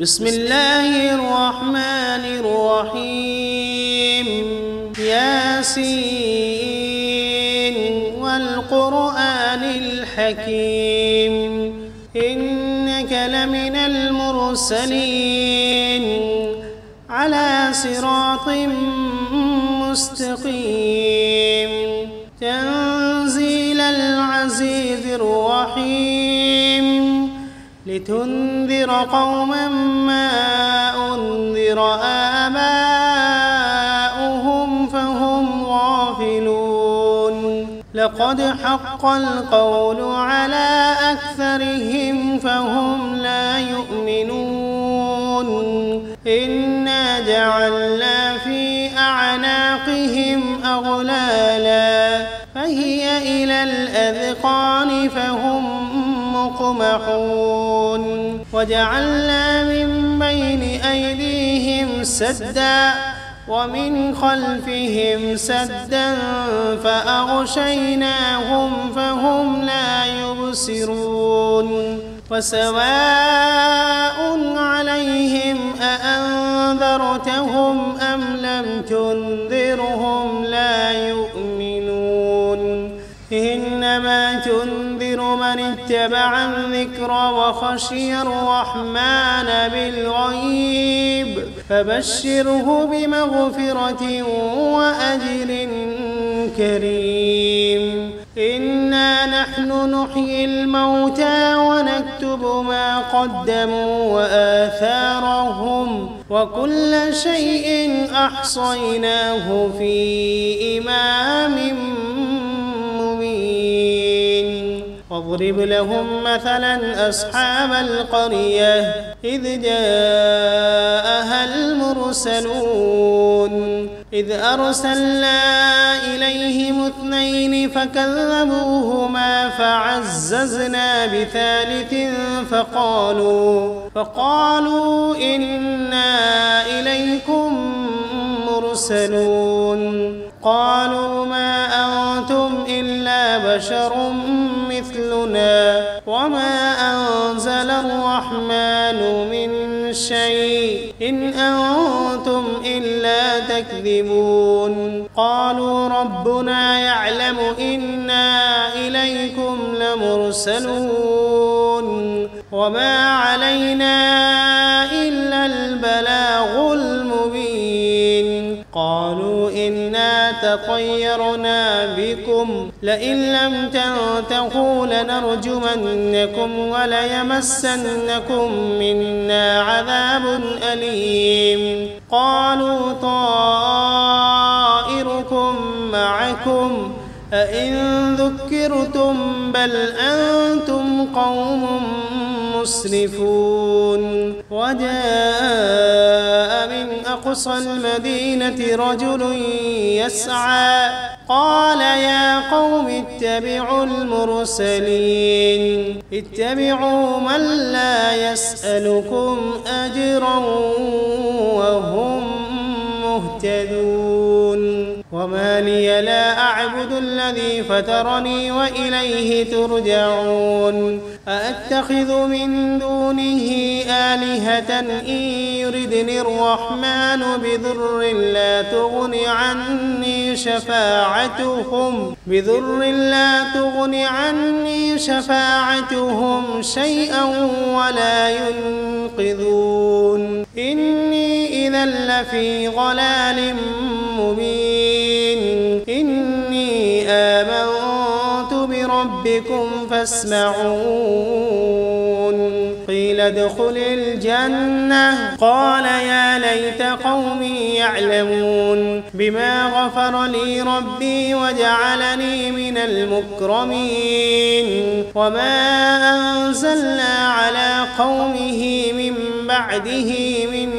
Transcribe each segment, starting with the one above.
بسم الله الرحمن الرحيم ياسين والقرآن الحكيم إنك لمن المرسلين على صراط مستقيم تنزيل العزيز الرحيم لتنذر قوما ما أنذر آباؤهم فهم غافلون لقد حق القول على أكثرهم فهم لا يؤمنون إنا جعلنا في أعناقهم أغلالا فهي إلى الأذقان فهم مقمحون وجعلنا من بين أيديهم سدا ومن خلفهم سدا فأغشيناهم فهم لا يبصرون وسواء عليهم أأنذرتهم أم لم تنذرهم لا يؤمنون إنما تنذر من اتبع الذكر وخشي الرحمن بالغيب فبشره بمغفرة وأجر كريم إنا نحن نحيي الموتى ونكتب ما قدموا وآثارهم وكل شيء أحصيناه في إمام مبين واضرب لهم مثلا أصحاب القرية إذ جاءها المرسلون إذ أرسلنا إليهم 2 فكذبوهما فعززنا بثالث فقالوا إنا إليكم مرسلون قالوا ما أنتم إلا بشر مثلنا وما أنزل الرحمن من شيء إن أنتم إلا تكذبون قالوا ربنا يعلم إنا إليكم لمرسلون وما علينا إلا البلاغ المبين قالوا إنا تطيرنا بكم لئن لم تنتهوا لنرجمنكم وليمسنكم منا عذاب أليم قالوا طائركم معكم أئن ذكرتم بل أنتم قوم مسرفون وجاء من أقصى المدينة رجل يسعى قال يا قوم اتبعوا المرسلين اتبعوا من لا يسألكم أجرا وهم مهتدون وما لي لا أعبد الذي فطرني وإليه ترجعون أأتخذ من دونه آلهة إن يردني الرحمن بضر لا تغن عني شفاعتهم شيئا ولا ينقذون إني إذا لفي ضلال مبين إني آمنت بربكم فاسمعون قيل ادخل الجنة قال يا ليت قومي يعلمون بما غفر لي ربي وجعلني من المكرمين وما أنزلنا على قومه من بعده من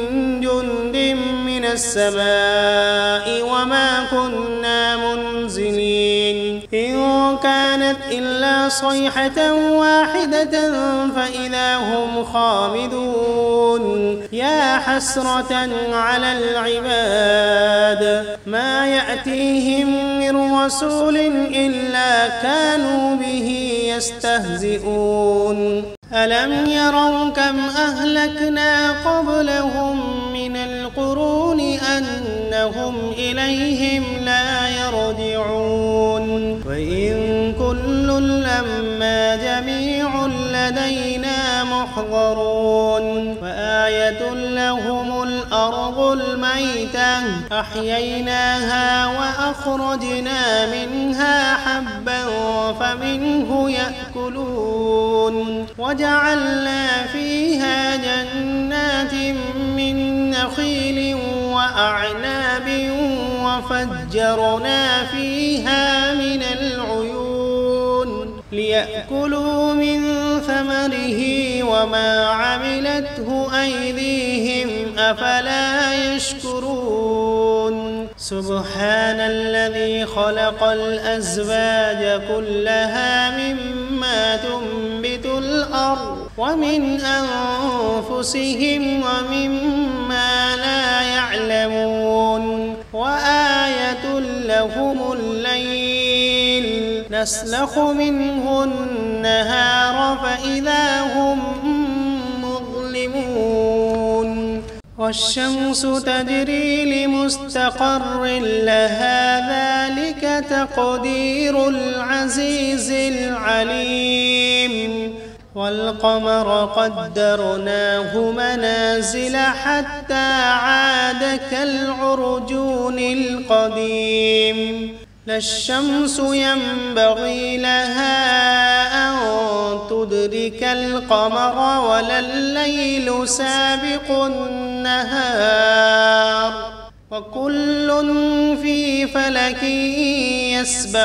جند من السماء وما كنا منزلين إن كانت إلا صيحة واحدة فإذا هم خامدون يا حسرة على العباد ما يأتيهم من رسول إلا كانوا به يستهزئون ألم يروا كم أهلكنا قبلهم من القرون أنهم إليهم لا يرجعون وإن كل لما جميع لدينا محضرون وآية لهم الأرض الميتة أحييناها وأخرجنا منها حبا فمنه يأكلون وجعلنا فيها جنات من نخيل وأعناب وفجرنا فيها من العيون ليأكلوا من ثمره وما عملته أيديهم أفلا يشكرون سبحان الذي خلق الأزواج كلها مما تنبت الأرض ومن أنفسهم ومما لا يعلمون وآية لهم الليل نسلخ منه النهار فإذا هم مظلمون والشمس تجري لمستقر لها ذلك تقدير العزيز العليم والقمر قدرناه منازل حتى عاد كالعرجون القديم لا الشمس ينبغي لها أن تدرك القمر ولا الليل سابق النهار وكل في فلك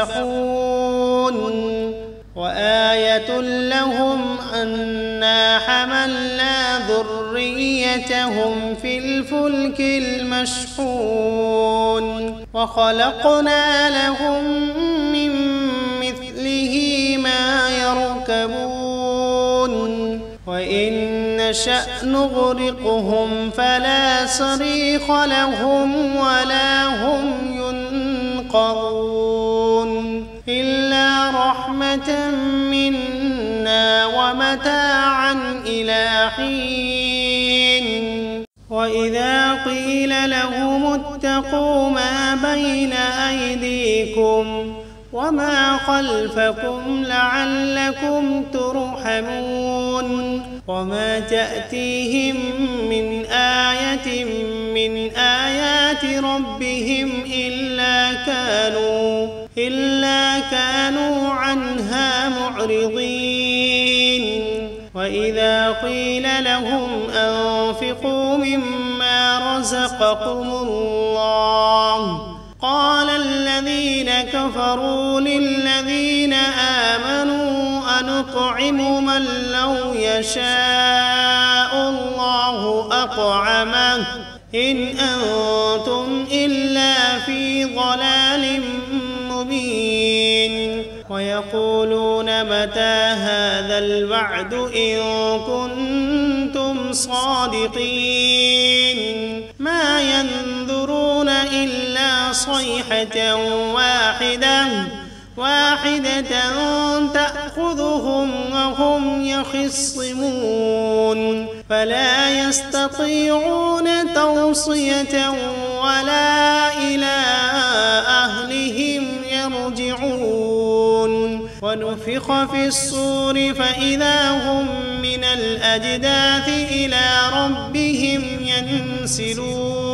يسبحون وآية لهم أنا حملنا ذريتهم في الفلك المشحون وخلقنا لهم من مثله ما يركبون وإن نشأ نغرقهم فلا صريخ لهم ولا هم ينقذون إلا رحمة منا ومتاعا إلى حين وإذا قيل لهم اتقوا ما بين أيديكم وما خلفكم لعلكم ترحمون وما تأتيهم من آية من آيات ربهم إلا كانوا عنها معرضين وإذا قيل لهم أنفقوا مما رزقكم الله قال الذين كفروا للذين آمنوا أنطعم من لو يشاء الله أطعمه إن أنتم إلا في ضلال مبين ويقولون متى هذا الوعد إن كنتم صادقين ما ينظرون إلا صيحة واحدة تأخذهم وهم يخصمون فلا يستطيعون توصية ولا إلى أهلهم يرجعون ونفخ في الصور فإذا هم من الأجداث إلى ربهم ينسلون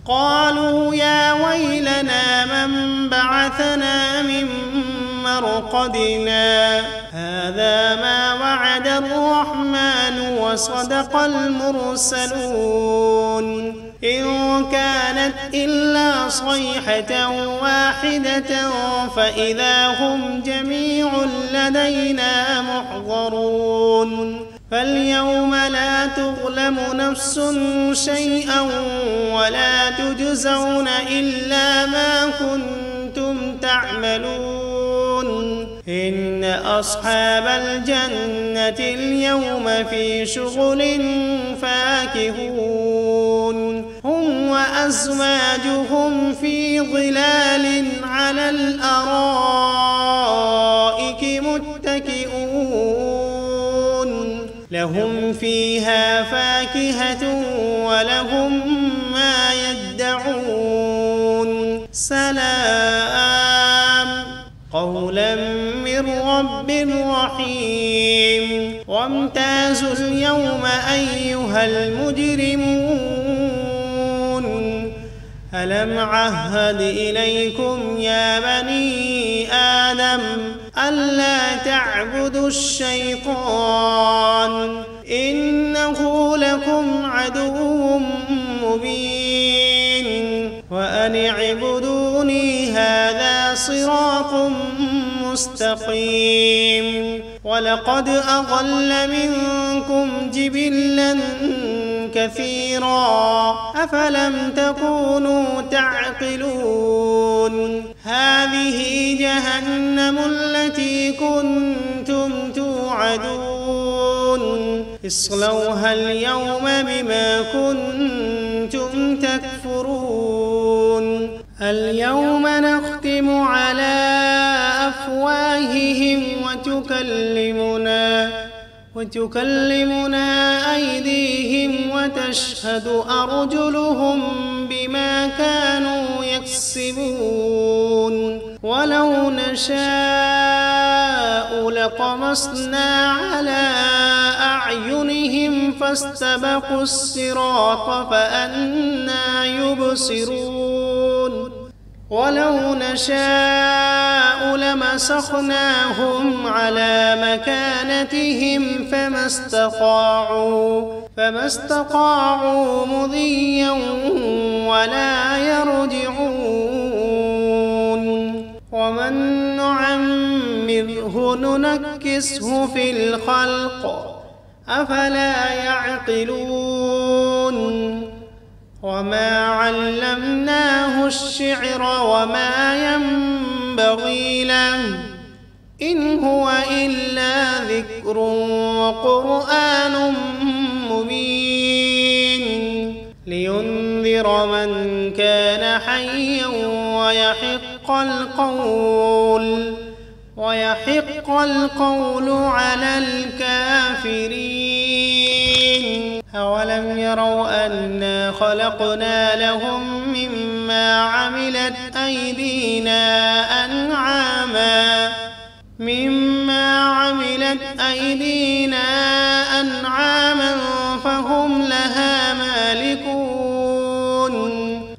قالوا يا ويلنا من بعثنا من مرقدنا هذا ما وعد الرحمن وصدق المرسلون إن كانت إلا صيحة واحدة فإذا هم جميع لدينا محضرون فاليوم لا تظلم نفس شيئا ولا تجزون إلا ما كنتم تعملون إن أصحاب الجنة اليوم في شغل فاكهون هم وأزواجهم في ظلال على الأرائك متكئون لهم فيها فاكهة ولهم ما يدعون سلام قولا من رب رحيم وامتازوا اليوم أيها المجرمون ألم عهد إليكم يا بني آدم ألا تعبدوا الشيطان إنه لكم عدو مبين وأن اعبدوني هذا صراط مستقيم ولقد أضل منكم جبلا كثيرا أفلم تكونوا تعقلون هذه جهنم التي كنتم توعدون اصلوها اليوم بما كنتم تكفرون اليوم نختم على أفواههم وتكلمنا أيديهم وتشهد أرجلهم بما كانوا يكسبون ولو نشاء لطمسنا على أعينهم فاستبقوا الصراط فأنى يبصرون ولو نشاء لمسخناهم على مكانتهم فما استطاعوا مضيا ولا يرجعون ومن نعمره ننكسه في الخلق أفلا يعقلون وما علمناه الشعر وما ينبغي له إن هو إلا ذكر وقرآن مبين لينذر من كان حيا ويحق القول على الكافرين أولم يروا أنا خلقنا لهم مما عملت أيدينا أنعاما فهم لها مالكون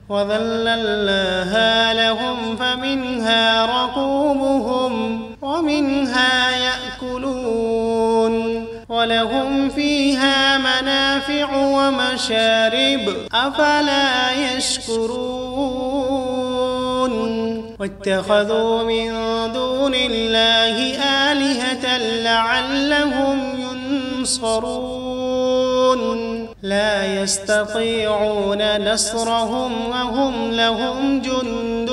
وذللناها لهم فمنها ركوبهم ومنها يأكلون ولهم فيها منافع ومشارب أفلا يشكرون واتخذوا من دون الله آلهة لعلهم ينصرون لا يستطيعون نصرهم وهم لهم جند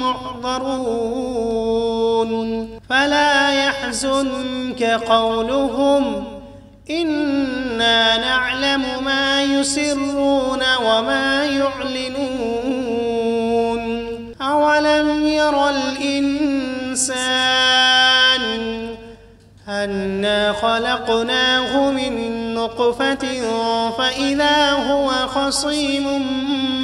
محضرون فلا يحزنك قولهم إنا نعلم ما يسرون وما يعلنون أولم ير الإنسان أنا خلقناه من نطفة فإذا هو خصيم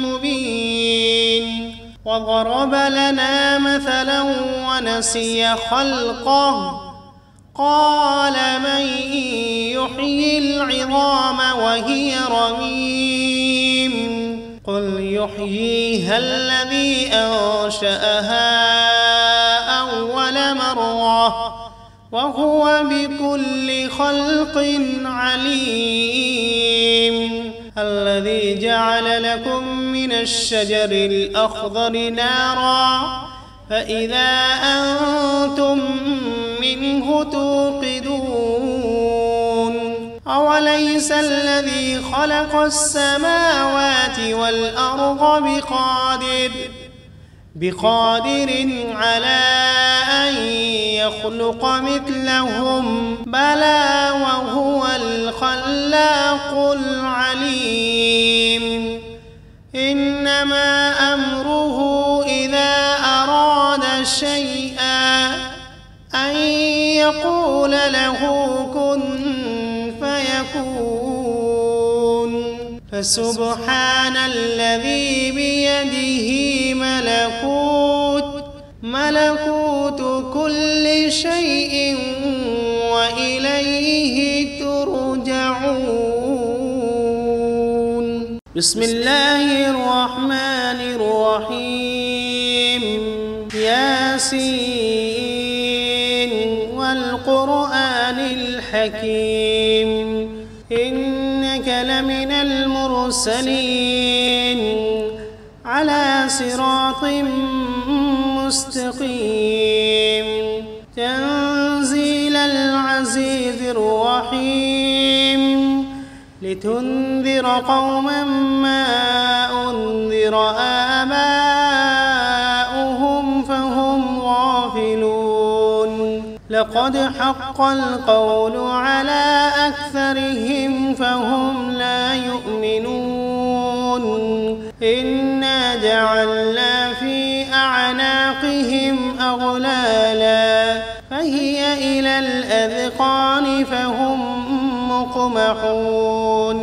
مبين وضرب لنا مثلا ونسي خلقه قال من يحيي العظام وهي رميم قل يحييها الذي أنشأها أول مرة وهو بكل خلق عليم الذي جعل لكم من الشجر الأخضر نارا فإذا أنتم منه توقدون أوليس الذي خلق السماوات والأرض بقادر على أن يخلق مثلهم بلى وهو الخلاق العليم إنما أمره إذا أراد شيئا أن يقول له كن فسبحان الذي بيده ملكوت كل شيء وإليه ترجعون. بسم الله الرحمن الرحيم. ياسين والقرآن الحكيم إنك لمن المرسلين على صراط مستقيم تنزيل العزيز الرحيم لتنذر قوما ما أنذر آباؤهم فهم غافلون لقد حق القول على أكثرهم فهم لا يؤمنون إنا جعلنا في أعناقهم أغلالا فهي إلى الأذقان فهم مقمحون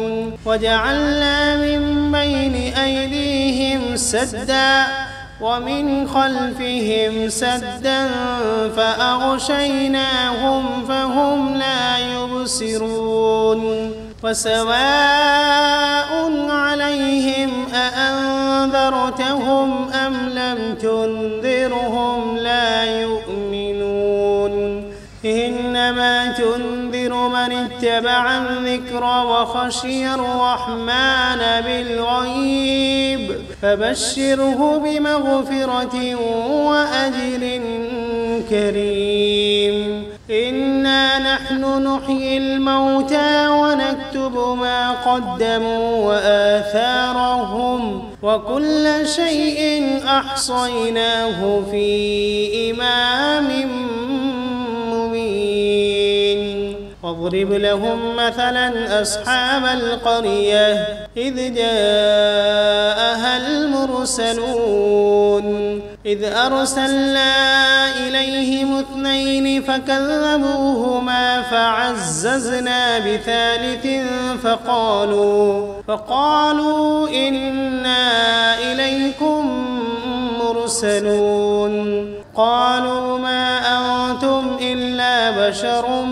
وجعلنا من بين أيديهم سدا ومن خلفهم سدا فأغشيناهم فهم لا يبصرون وسواء عليهم أأنذرتهم أم لم تنذرهم لا يؤمنون إنما تنذر من اتبع الذكر وخشي الرحمن بالغيب فبشره بمغفرة وأجر كريم إنا نحن نحيي الموتى ونكتب ما قدموا وآثارهم وكل شيء أحصيناه في إمام مبين واضرب لهم مثلا أصحاب القرية إذ جاءها المرسلون إذ أرسلنا إليهم 2 فكذبوهما فعززنا بثالث فقالوا إنا إليكم مرسلون قالوا ما أنتم إلا بشر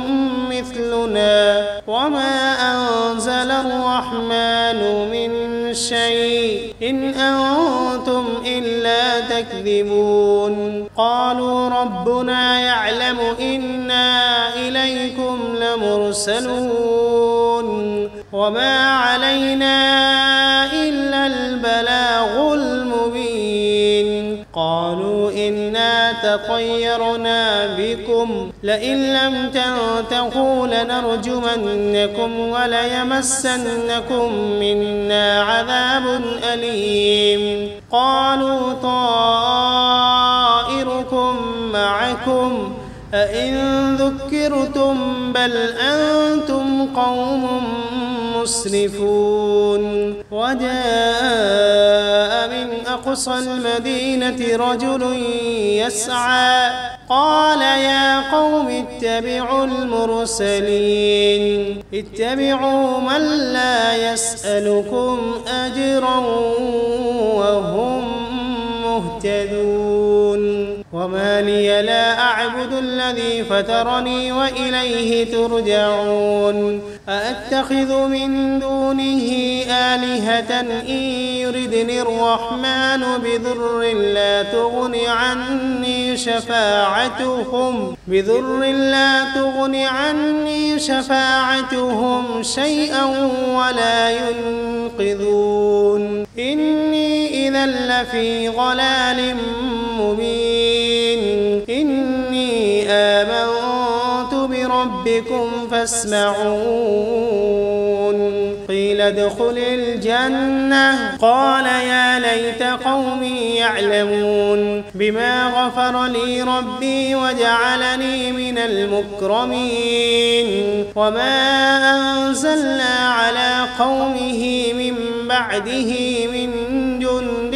مثلنا وما أنزل الرحمن من شيء إن أنتم إلا تكذبون قالوا ربنا يعلم إنا إليكم لمرسلون وما علينا إلا البلاغ المبين قالوا إنا تطيرنا بكم لئن لم تنتهوا لنرجمنكم وليمسنكم منا عذاب أليم قالوا طائركم معكم أئن ذكرتم بل أنتم قوم مسرفون وجاء من أقصى المدينة رجل يسعى قال يا قوم اتبعوا المرسلين اتبعوا من لا يسألكم أجرا وهم مهتدون وما لي لا أعبد الذي فطرني وإليه ترجعون أأتخذ من دونه آلهة إن يردني الرحمن بضر لا تغن عني شفاعتهم شيئا ولا ينقذون إني إذا لفي ضلال مبين إني آمنت بربكم فاسمعون قيل ادخل الجنة قال يا ليت قومي يعلمون بما غفر لي ربي وجعلني من المكرمين وما أنزلنا على قومه من بعده من جند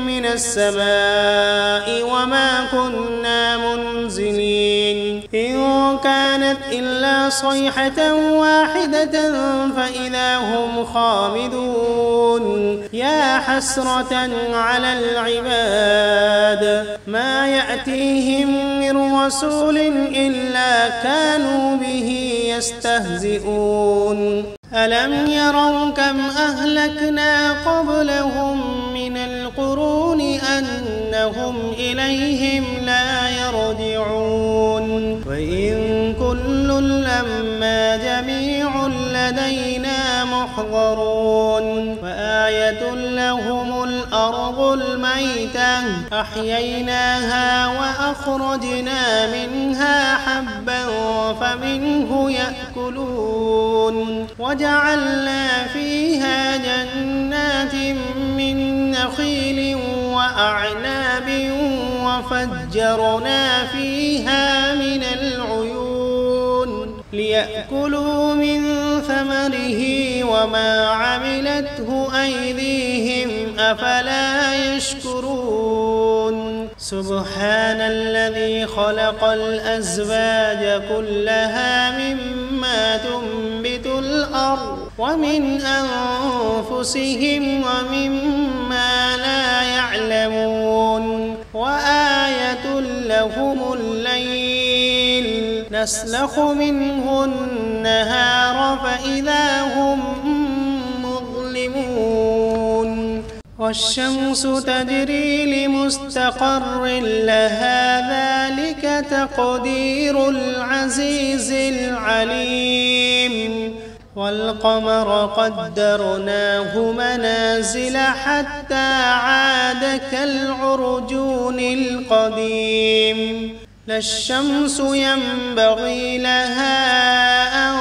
من السماء وما كنا منزلين إن كانت إلا صيحة واحدة فإذا هم خامدون يا حسرة على العباد ما يأتيهم من رسول إلا كانوا به يستهزئون ألم يروا كم أهلكنا قبلهم من القرون أنهم إليهم لا يرجعون وإن كل لما جميع لدينا محضرون وآية لهم الأرض الميتة أحييناها وأخرجنا منها حبا فمنه يأكلون وجعلنا فيها جنات من نخيل وأعناب وفجرنا فيها من العيون ليأكلوا من ثمره وما عملته أيديهم أفلا يشكرون سبحان الذي خلق الأزواج كلها مما تنبت الأرض ومن أنفسهم ومما لا يعلمون وآية لهم الليل نسلخ منه النهار فإذا هم مظلمون والشمس تجري لمستقر لها ذلك تقدير العزيز العليم والقمر قدرناه منازل حتى عاد كالعرجون القديم لا الشمس ينبغي لها أن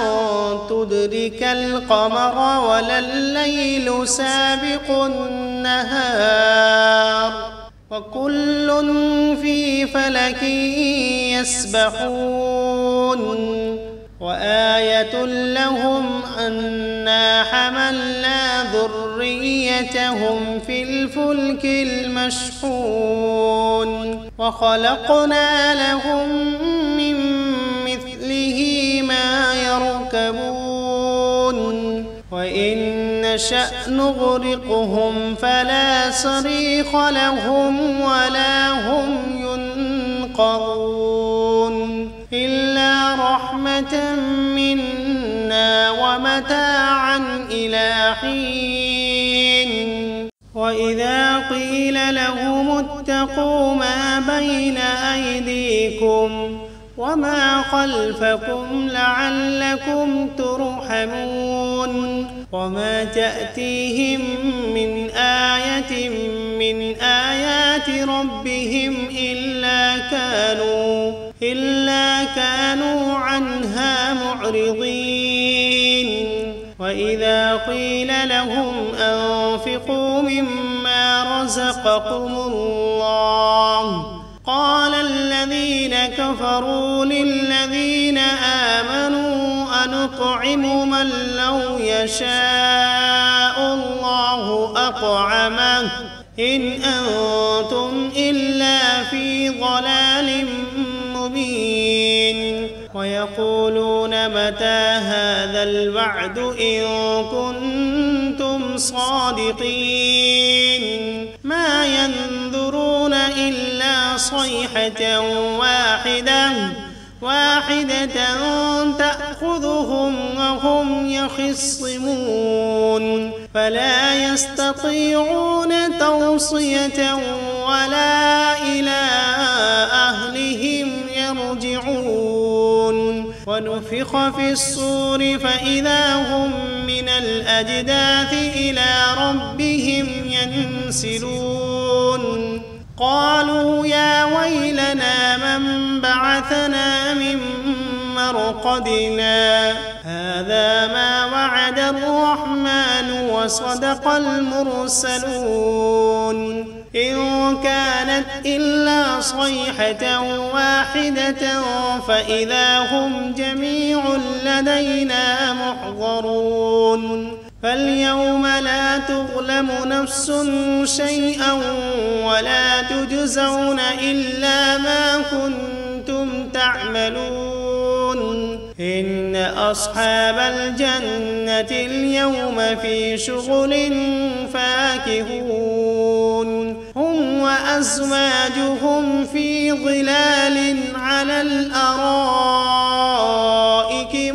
تدرك القمر ولا الليل سابق النهار وكل في فلك يسبحون وآية لهم أنا حملنا ذريتهم في الفلك المشحون وخلقنا لهم من مثله ما يركبون وإن نشأ نغرقهم فلا صريخ لهم ولا هم ينقذون إلا رحمة منا ومتاعا إلى حين وإذا قيل لهم اتقوا ما بين أيديكم وما خلفكم لعلكم ترحمون وما تأتيهم من آية من آيات ربهم إلا كانوا عنها معرضين وإذا قيل لهم أنفقوا مما رزقكم الله قال الذين كفروا للذين آمنوا أنطعم من لو يشاء الله أطعمه إن أنتم إلا في ضلال مبين ويقولون متى هذا الوعد إن كنتم صادقين ما ينظرون إلا صيحة واحدة تأخذهم وهم يخصمون فلا يستطيعون توصية ولا إلى أهلهم يرجعون ونفخ في الصور فإذا هم من الأجداث إلى ربهم ينسلون قالوا يا ويلنا من بعثنا من مرقدنا هذا ما وعد الرحمن وصدق المرسلون إن كانت إلا صيحة واحدة فإذا هم جميع لدينا محضرون فاليوم لا تظلم نفس شيئا ولا تجزون إلا ما كنتم تعملون إن أصحاب الجنة اليوم في شغل فاكهون هم وأزواجهم في ظلال على الأرائك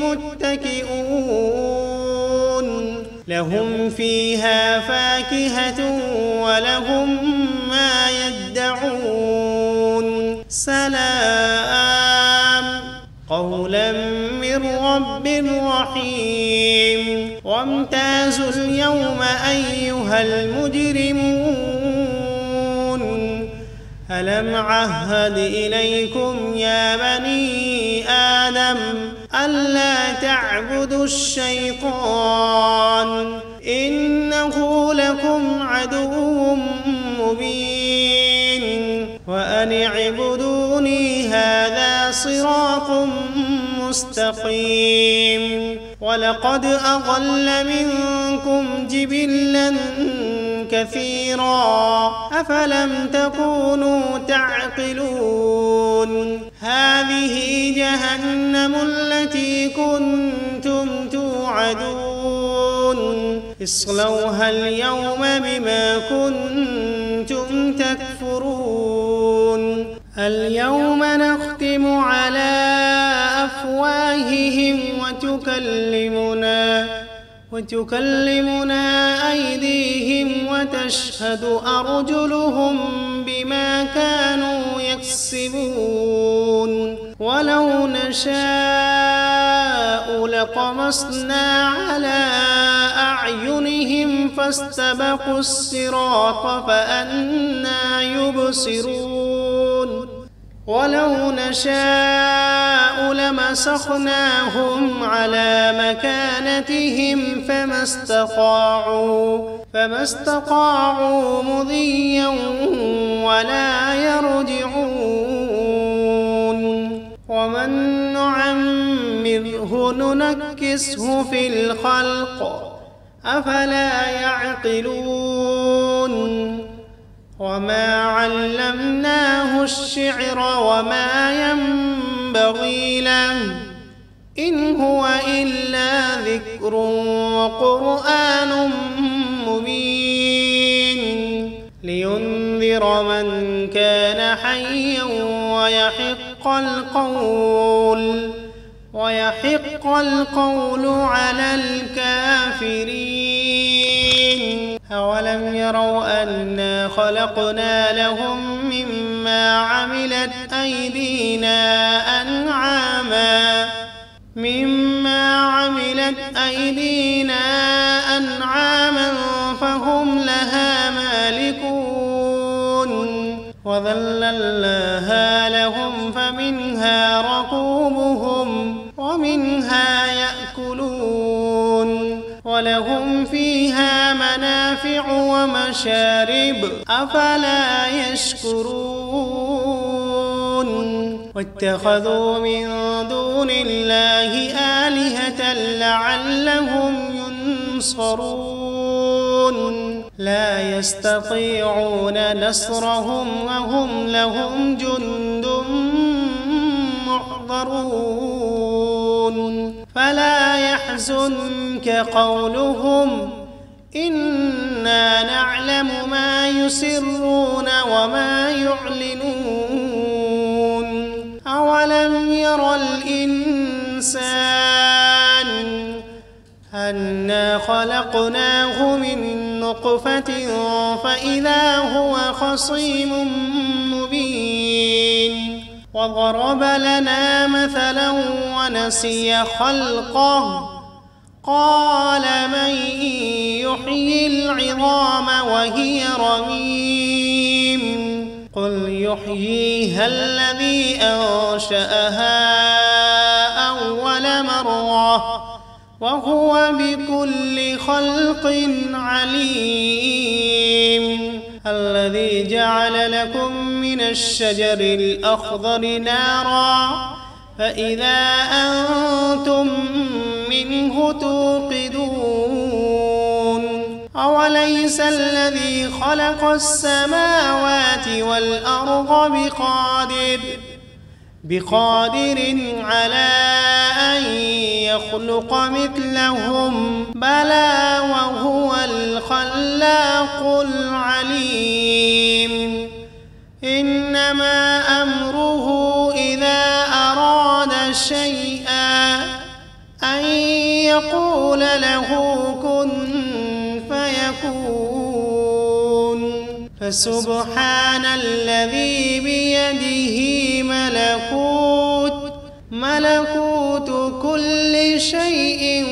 متكئون لهم فيها فاكهة ولهم ما يدعون سلام قولا من رب رحيم وامتازوا اليوم أيها المجرمون ألم عهد إليكم يا بني آدم ألا تعبدوا الشيطان إنه لكم عدو مبين وأن اعبدوني هذا صراط مستقيم ولقد أضل منكم جبلا كثيرا أفلم تكونوا تعقلون هذه جهنم التي كنتم توعدون اصلوها اليوم بما كنتم تكفرون اليوم نختم على أفواههم وتكلمنا أيديهم وتشهد أرجلهم بما كانوا يكسبون ولو نشاء لطمسنا على أعينهم فاستبقوا الصراط فأنى يبصرون ولو نشاء لمسخناهم على مكانتهم فما استطاعوا مضيا ولا يرجعون ومن نعمره ننكسه في الخلق أفلا يعقلون وما علمناه الشعر وما ينبغي له إن هو إلا ذكر وقرآن مبين لينذر من كان حيا ويحق القول على الكافرين أولم يروا أنا خلقنا لهم مما عملت أيدينا أنعاما فهم لها مالكون وذللناها لهم فمنها ركوبهم ومنها يأكلون ولهم فيها منافع ومشارب أفلا يشكرون واتخذوا من دون الله آلهة لعلهم ينصرون لا يستطيعون نصرهم وهم لهم جند محضرون فلا يحزنك قولهم إنا نعلم ما يسرون وما يعلنون أولم ير الإنسان أنا خلقناه من نطفة فإذا هو خصيم مبين وضرب لنا مثلا ونسي خلقه قال من يحيي العظام وهي رميم قل يحييها الذي أنشأها أول مرة وهو بكل خلق عليم الذي جعل لكم من الشجر الأخضر نارا فإذا أنتم منه توقدون أوليس الذي خلق السماوات والأرض بقادر على أن يخلق مثلهم بلى وهو الخلاق العليم إنما أمره إذا أراد شيئا أن يقول له كن فيكون فسبحان الذي بيده ملكوت كل شيء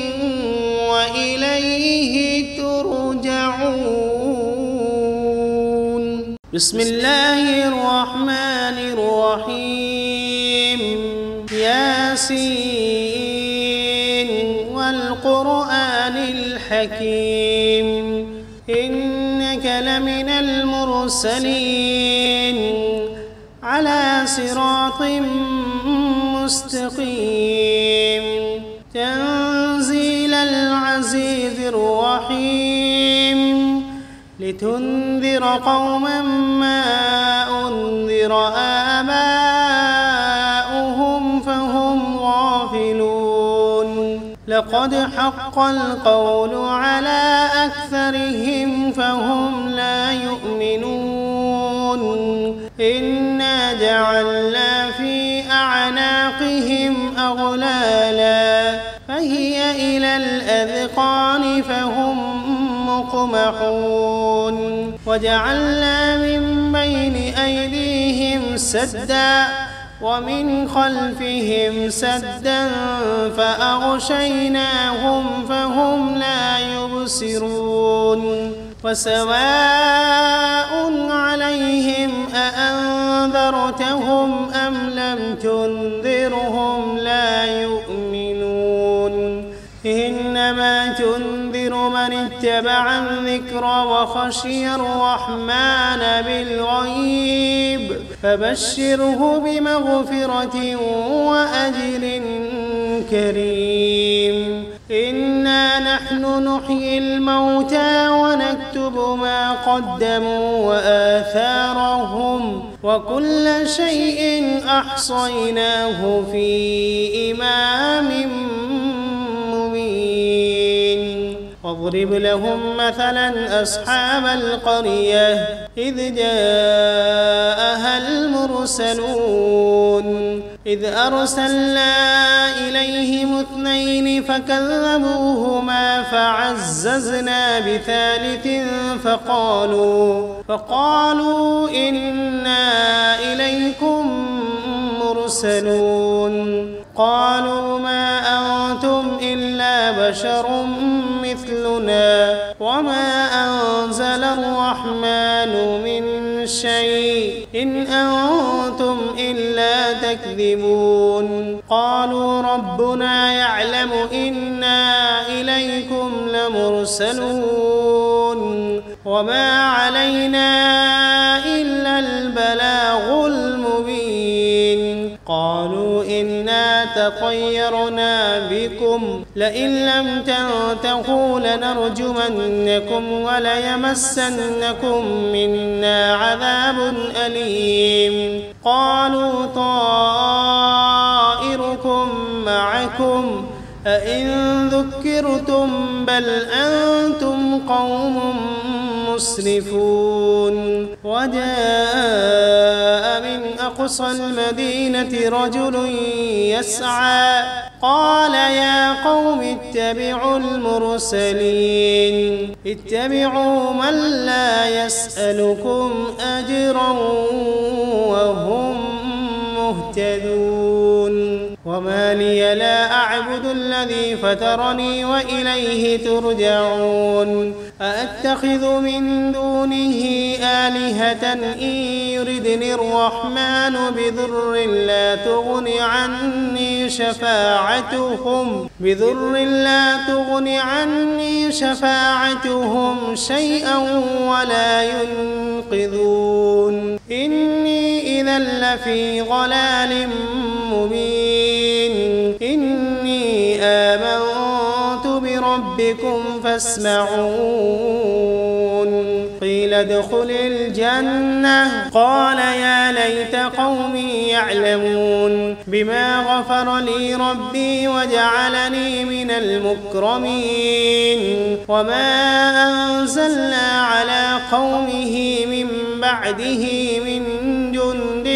وإليه ترجعون. بسم الله الرحمن الرحيم. ياسين والقرآن الحكيم إنك لمن المرسلين على صراط مستقيم تنزيل العزيز الرحيم لتنذر قوما ما أنذر آباؤهم فهم غافلون لقد حق القول على أكثرهم فهم لا يؤمنون إنا جعلنا في أعناقهم أغلالا فهي إلى الأذقان فهم مقمحون وجعلنا من بين أيديهم سدا ومن خلفهم سدا فأغشيناهم فهم لا يبصرون وسواء عليهم أأنذرتهم أم لم تنذرهم لا يؤمنون إنما تنذر من اتبع الذكر وخشي الرحمن بالغيب فبشره بمغفرة وأجر كريم إنا نحن نحيي الموتى ونكتب ما قدموا وآثارهم وكل شيء أحصيناه في إمام مبين واضرب لهم مثلا أصحاب القرية إذ جاءها المرسلون إذ أرسلنا إليهم 2 فكذبوهما فعززنا بثالث فقالوا إنا إليكم مرسلون قالوا ما أنتم إلا بشر مثلنا وما أنزل الرحمن من شيء إن أنتم إلا تكذبون قالوا ربنا يعلم إنا إليكم لمرسلون وما علينا إلا البلاغ المبين قالوا إنا تطيرنا بكم لئن لم تنتهوا لنرجمنكم وليمسنكم منا عذاب أليم قالوا طائركم معكم أئن ذكرتم بل أنتم قوم مسرفون وجاء من أقصى المدينة رجل يسعى قال يا قوم اتبعوا المرسلين اتبعوا من لا يسألكم أجرا وهم مهتدون وما لي لا أعبد الذي فطرني وإليه ترجعون أأتخذ من دونه آلهة إن يردني الرحمن بضر لا تغن عني شفاعتهم شيئا ولا ينقذون إني إذا لفي ضلال مبين إني آمنت بربكم فاسمعون قيل قيل ادخل الجنة قال يا ليت قومي يعلمون بما غفر لي ربي وجعلني من المكرمين وما أنزلنا على قومه من بعده من جند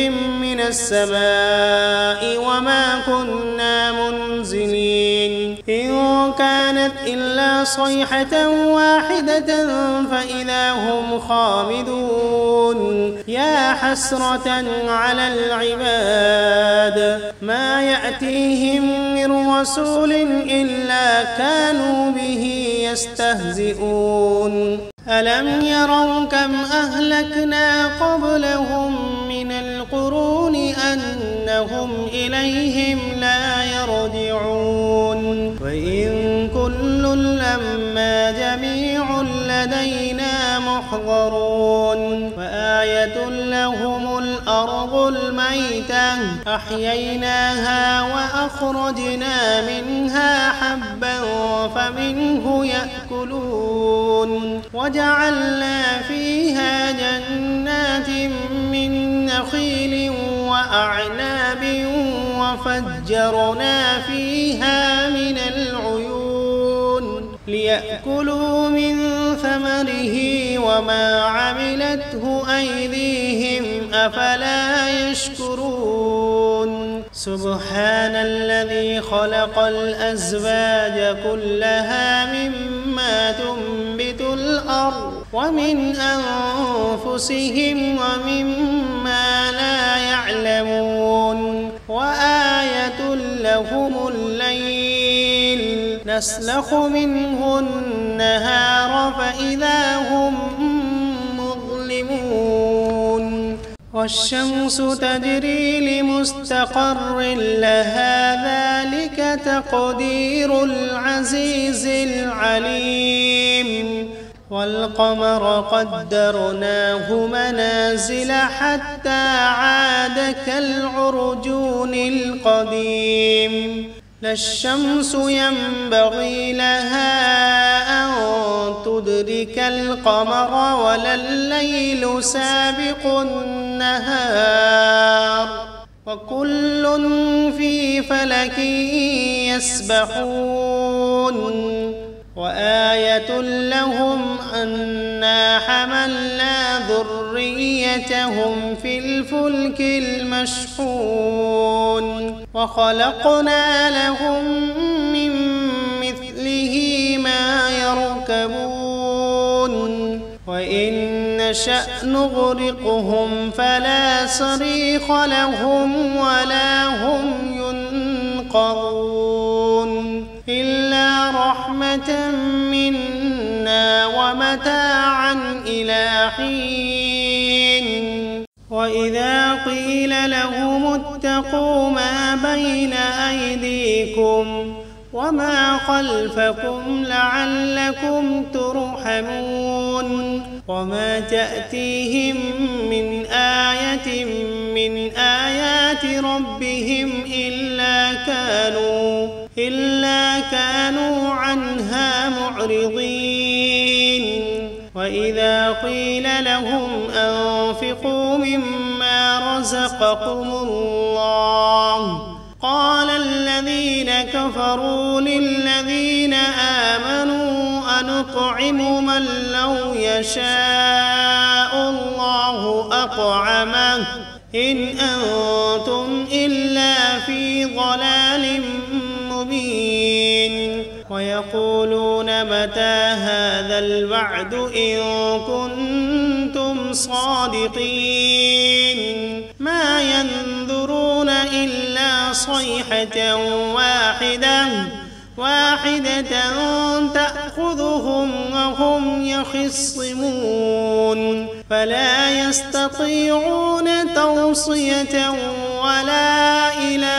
من السماء وما كنا منزلين إن كانت إلا صيحة واحدة فإذا هم خامدون يا حسرة على العباد ما يأتيهم من رسول إلا كانوا به يستهزئون ألم يروا كم أهلكنا قبلهم من القرون أنهم إليهم لا يرجعون وإن كل لما جميع لدينا محضرون وآية لهم الأرض الميتة أحييناها وأخرجنا منها حبا فمنه يأكلون وجعلنا فيها جنات من نخيل وأعناب وفجرنا فيها من العيون ليأكلوا من ثمره وما عملته أيديهم أفلا يشكرون سبحان الذي خلق الأزواج كلها مما تنبت الأرض ومن أنفسهم ومما لا يعلمون وآية لهم الليل نسلخ منه النهار فإذا هم مظلمون والشمس تجري لمستقر لها ذلك تقدير العزيز العليم والقمر قدرناه منازل حتى عاد كالعرجون القديم لا الشمس ينبغي لها أن تدرك القمر ولا الليل سابق النهار وكل في فلك يسبحون وآية لهم أنا حملنا ذريتهم في الفلك المشحون وخلقنا لهم من مثله ما يركبون وإن نشأ نغرقهم فلا صريخ لهم ولا هم ينقذون إلا رحمة منا ومتاعا إلى حين وإذا قيل لهم اتقوا ما بين أيديكم وما خلفكم لعلكم ترحمون وما تأتيهم من آية من آيات ربهم إلا كانوا عنها معرضين وإذا قيل لهم أنفقوا مما رزقكم الله قال الذين كفروا للذين آمنوا أنطعم من لو يشاء الله أطعمه إن أنتم إلا في ضلال مبين ويقولون متى هذا الوعد إن كنتم صادقين ما ينظرون إلا صيحة واحدة تأخذهم وهم يخصمون فلا يستطيعون توصية ولا إلى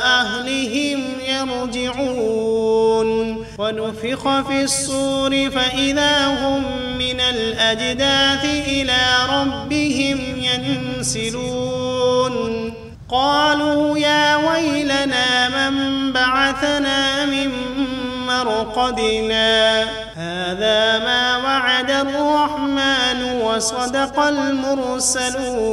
أهلهم يرجعون ونفخ في الصور فإذا هم من الأجداث إلى ربهم ينسلون قالوا يا ويلنا من بعثنا من مرقدنا هذا ما وعد وعد الرحمن وصدق المرسلون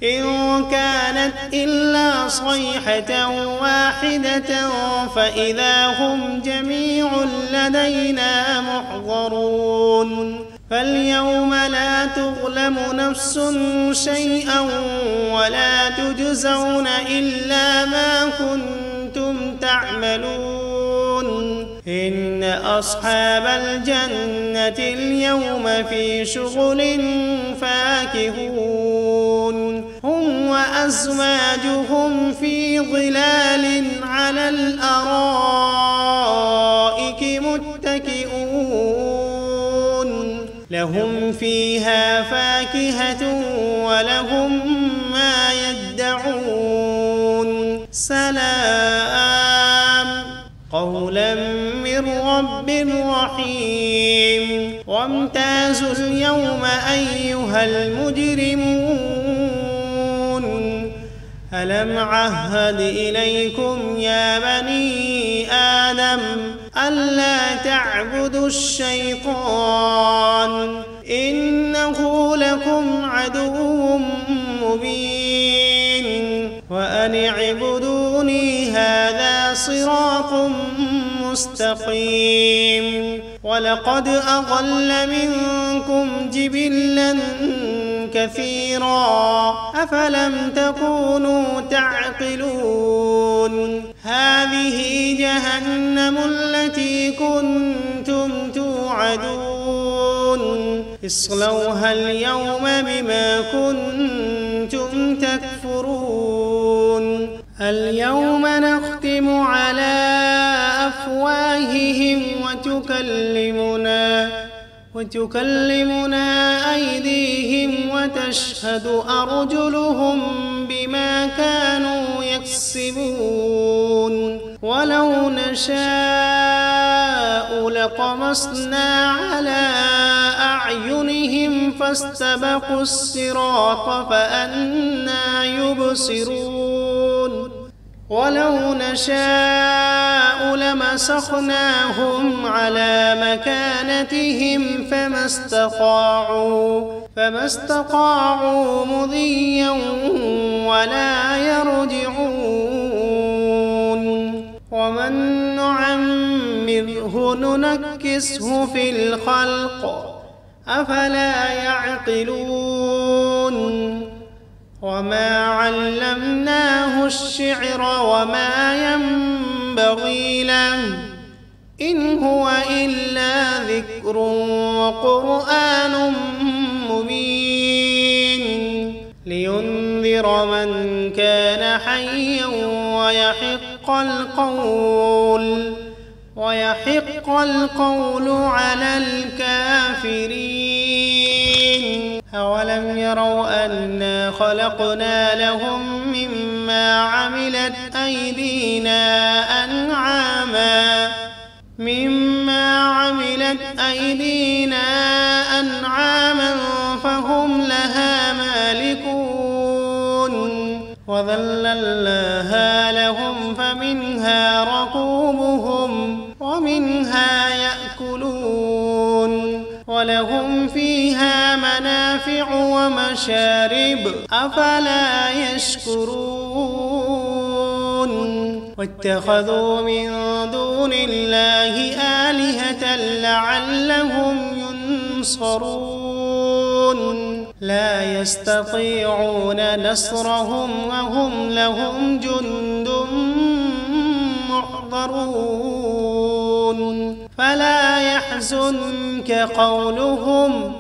إن كانت إلا صيحة واحدة فإذا هم جميع لدينا محضرون فاليوم لا تظلم نفس شيئا ولا تجزون إلا ما كنتم تعملون إن أصحاب الجنة اليوم في شغل فاكهون هم وأزواجهم في ظلال على الأرائك متكئون لهم فيها فاكهة ولهم ما يدعون سلام قولا من رب رحيم وامتازوا اليوم أيها المجرمون ألم عهد إليكم يا بني آدم ألا تعبدوا الشيطان إنه لكم عدو مبين وأن اعبدوني هذا صراط مستقيم ولقد أضل منكم جبلا كثيرا أفلم تكونوا تعقلون هذه جهنم التي كنتم توعدون اصلوها اليوم بما كنتم تكفرون اليوم نختم على أفواههم وتكلمنا أيديهم وتشهد أرجلهم بما كانوا يكسبون ولو نشاء لطمسنا على أعينهم فاستبقوا الصراط فأنى يبصرون ولو نشاء لمسخناهم على مكانتهم فما استطاعوا مضيا ولا يرجعون ومن نعمره ننكسه في الخلق أفلا يعقلون وما علمناه الشعر وما ينبغي له إن هو إلا ذكر وقرآن مبين لينذر من كان حيا ويحق القول على الكافرين أولم يروا أنا خلقنا لهم مما عملت أيدينا أنعاما فهم لها مالكون وذللناها لهم فمنها ركوبهم ومنها يأكلون ولهم فيها منافع ومشارب أفلا يشكرون واتخذوا من دون الله آلهة لعلهم ينصرون لا يستطيعون نصرهم وهم لهم جند محضرون فلا يحزنك قولهم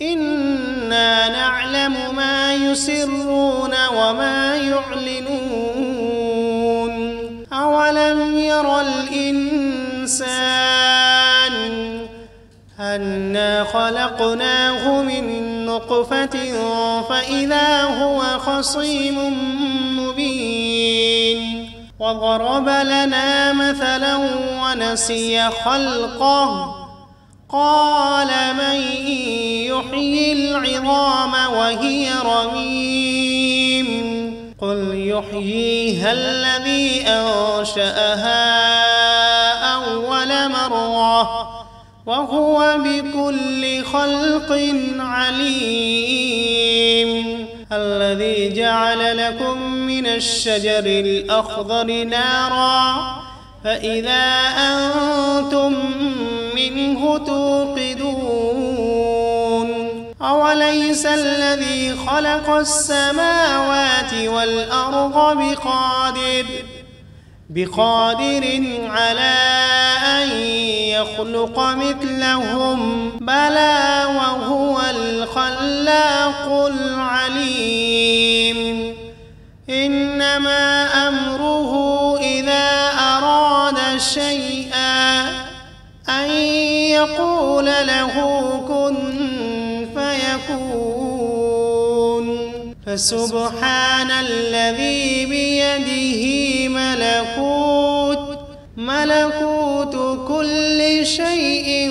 إنا نعلم ما يسرون وما يعلنون أولم ير الإنسان أنا خلقناه من نطفة فإذا هو خصيم مبين وضرب لنا مثلا ونسي خلقه قال من يحيي العظام وهي رميم قل يحييها الذي أنشأها أول مرة وهو بكل خلق عليم الذي جعل لكم من الشجر الأخضر نارا فإذا أنتم منه توقدون أوليس الذي خلق السماوات والأرض بقادر على أن يخلق مثلهم بلى وهو الخلاق العليم إنما أمره إذا أراد شيئا أن يقول له كن فيكون فسبحان الذي بيده ملكوت كل شيء